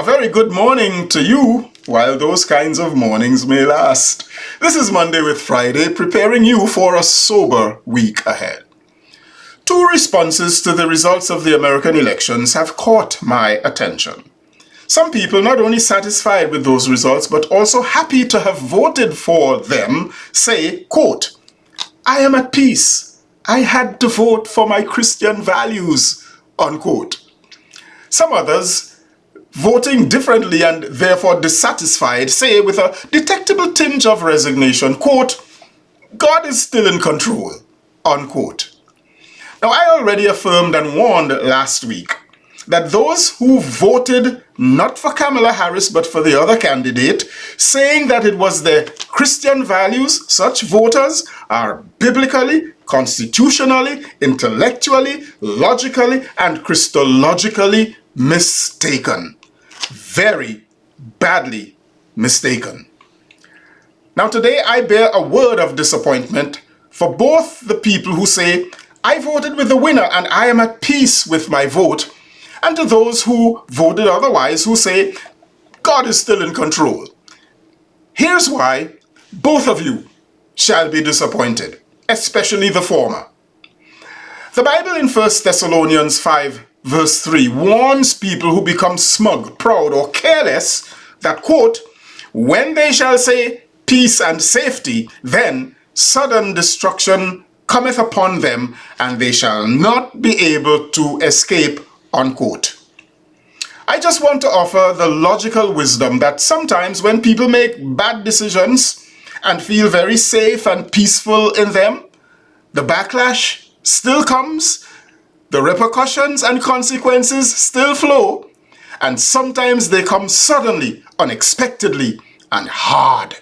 very good morning to you, while those kinds of mornings may last. This is Monday with Friday, preparing you for a sober week ahead. Two responses to the results of the American elections have caught my attention. Some people not only satisfied with those results, but also happy to have voted for them, say, quote, "I am at peace. I had to vote for my Christian values," unquote. Some others, voting differently and therefore dissatisfied, say with a detectable tinge of resignation, quote, "God is still in control," unquote. Now, I already affirmed and warned last week that those who voted not for Kamala Harris but for the other candidate, saying that it was their Christian values, such voters are biblically, constitutionally, intellectually, logically, and christologically mistaken. Very badly mistaken. Now today I bear a word of disappointment for both the people who say, "I voted with the winner and I am at peace with my vote," and to those who voted otherwise who say, "God is still in control." Here's why both of you shall be disappointed, especially the former. The Bible in 1 Thessalonians 5 verse 3 warns people who become smug, proud, or careless that, quote, "When they shall say peace and safety, then sudden destruction cometh upon them, and they shall not be able to escape," unquote. I just want to offer the logical wisdom that sometimes when people make bad decisions and feel very safe and peaceful in them, the backlash still comes, the repercussions and consequences still flow, and sometimes they come suddenly, unexpectedly, and hard.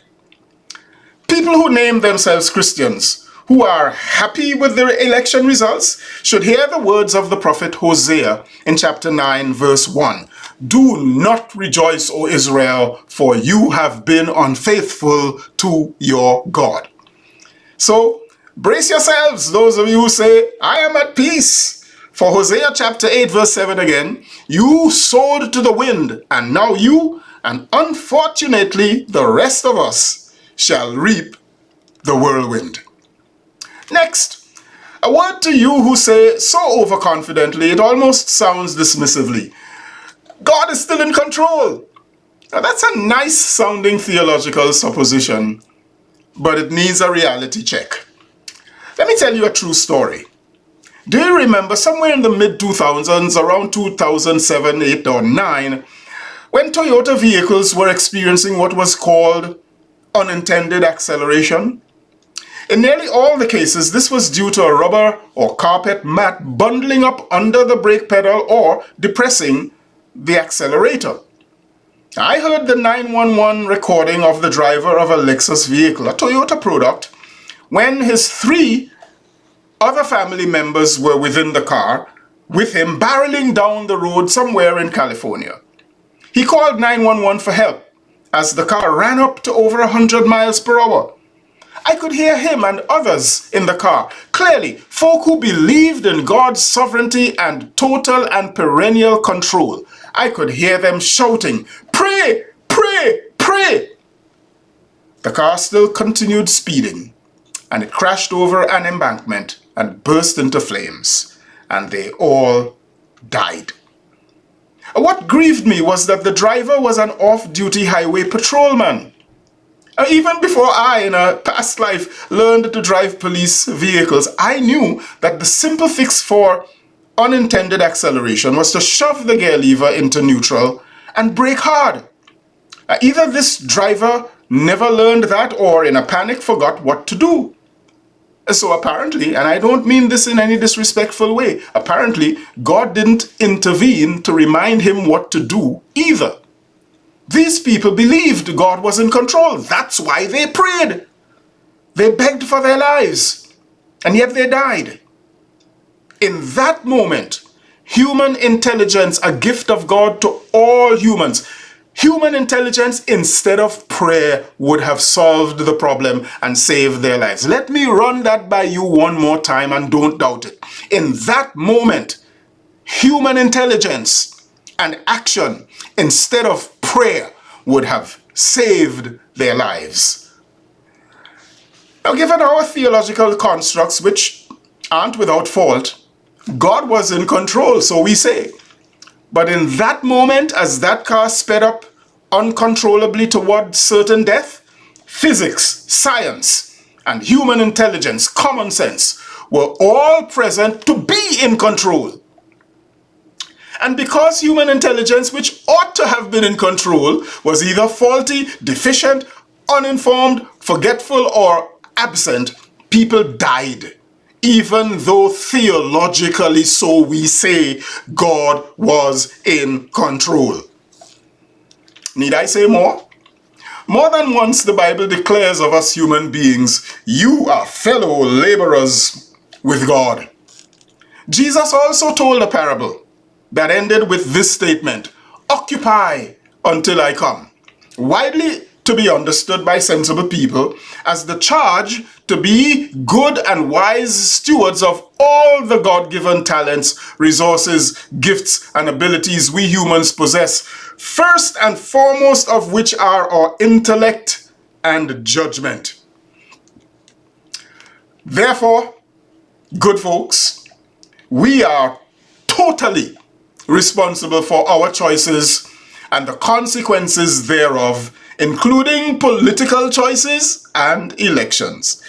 People who name themselves Christians, who are happy with the election results, should hear the words of the prophet Hosea in chapter 9 verse 1. "Do not rejoice, O Israel, for you have been unfaithful to your God." So, brace yourselves, those of you who say, "I am at peace." For Hosea chapter 8 verse 7 again, "You sowed to the wind, and now you, and unfortunately the rest of us, shall reap the whirlwind." Next, a word to you who say so overconfidently it almost sounds dismissively, "God is still in control." Now that's a nice sounding theological supposition, but it needs a reality check. Let me tell you a true story. Do you remember somewhere in the mid-2000s, around 2007, 8, or 9, when Toyota vehicles were experiencing what was called unintended acceleration? In nearly all the cases, this was due to a rubber or carpet mat bundling up under the brake pedal or depressing the accelerator. I heard the 911 recording of the driver of a Lexus vehicle, a Toyota product, when his 3 other family members were within the car with him barreling down the road somewhere in California. He called 911 for help as the car ran up to over 100 miles per hour. I could hear him and others in the car, clearly folk who believed in God's sovereignty and total and perennial control. I could hear them shouting, "Pray, pray, pray." The car still continued speeding, and it crashed over an embankment and burst into flames, and they all died. What grieved me was that the driver was an off-duty highway patrolman. Even before I, in a past life, learned to drive police vehicles, I knew that the simple fix for unintended acceleration was to shove the gear lever into neutral and brake hard. Either this driver never learned that or in a panic forgot what to do. So apparently, and I don't mean this in any disrespectful way, apparently God didn't intervene to remind him what to do either. These people believed God was in control. That's why they prayed. They begged for their lives, and yet they died. In that moment, human intelligence, a gift of God to all humans, human intelligence instead of prayer would have solved the problem and saved their lives. Let me run that by you one more time and don't doubt it. In that moment, human intelligence and action instead of prayer would have saved their lives. Now, given our theological constructs, which aren't without fault, God was in control, so we say. But in that moment, as that car sped up uncontrollably toward certain death, physics, science, and human intelligence, common sense, were all present to be in control. And because human intelligence, which ought to have been in control, was either faulty, deficient, uninformed, forgetful, or absent, people died. Even though theologically, so we say, God was in control. Need I say more? More than once the Bible declares of us human beings, you are fellow laborers with God. Jesus also told a parable that ended with this statement, occupy until I come. Widely to be understood by sensible people as the charge to be good and wise stewards of all the God-given talents, resources, gifts, and abilities we humans possess, first and foremost of which are our intellect and judgment. Therefore, good folks, we are totally responsible for our choices and the consequences thereof, including political choices and elections.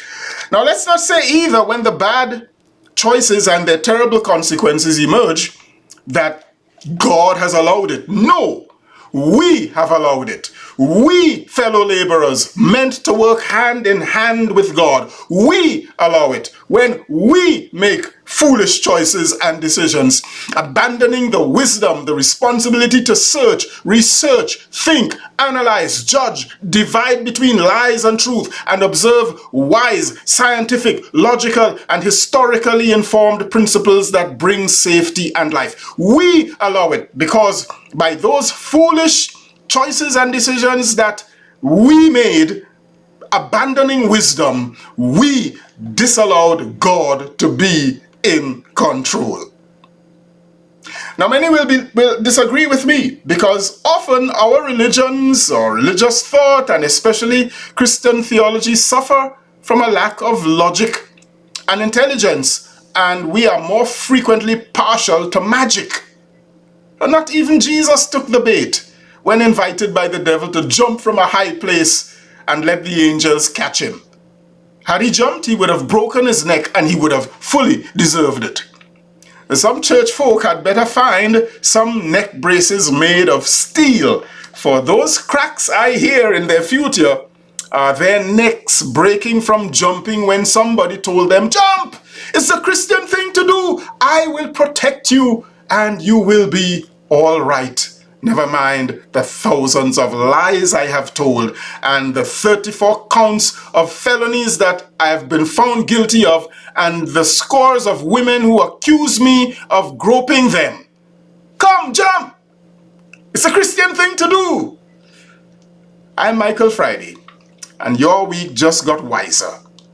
Now, let's not say either when the bad choices and their terrible consequences emerge that God has allowed it. No, we have allowed it. We, fellow laborers, meant to work hand in hand with God, we allow it when we make foolish choices and decisions, abandoning the wisdom, the responsibility to search, research, think, analyze, judge, divide between lies and truth, and observe wise, scientific, logical, and historically informed principles that bring safety and life. We allow it because by those foolish choices and decisions that we made, abandoning wisdom, we disallowed God to be in control. Now, many will disagree with me because often our religions or religious thought, and especially Christian theology, suffer from a lack of logic and intelligence, and we are more frequently partial to magic. And not even Jesus took the bait when invited by the devil to jump from a high place and let the angels catch him. Had he jumped, he would have broken his neck and he would have fully deserved it. Some church folk had better find some neck braces made of steel, for those cracks I hear in their future are their necks breaking from jumping when somebody told them, jump! It's a Christian thing to do. I will protect you and you will be all right. Never mind the thousands of lies I have told and the 34 counts of felonies that I have been found guilty of and the scores of women who accuse me of groping them. Come, jump! It's a Christian thing to do. I'm Michael Friday, and your week just got wiser.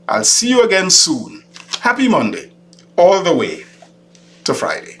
I'll see you again soon. Happy Monday, all the way to Friday.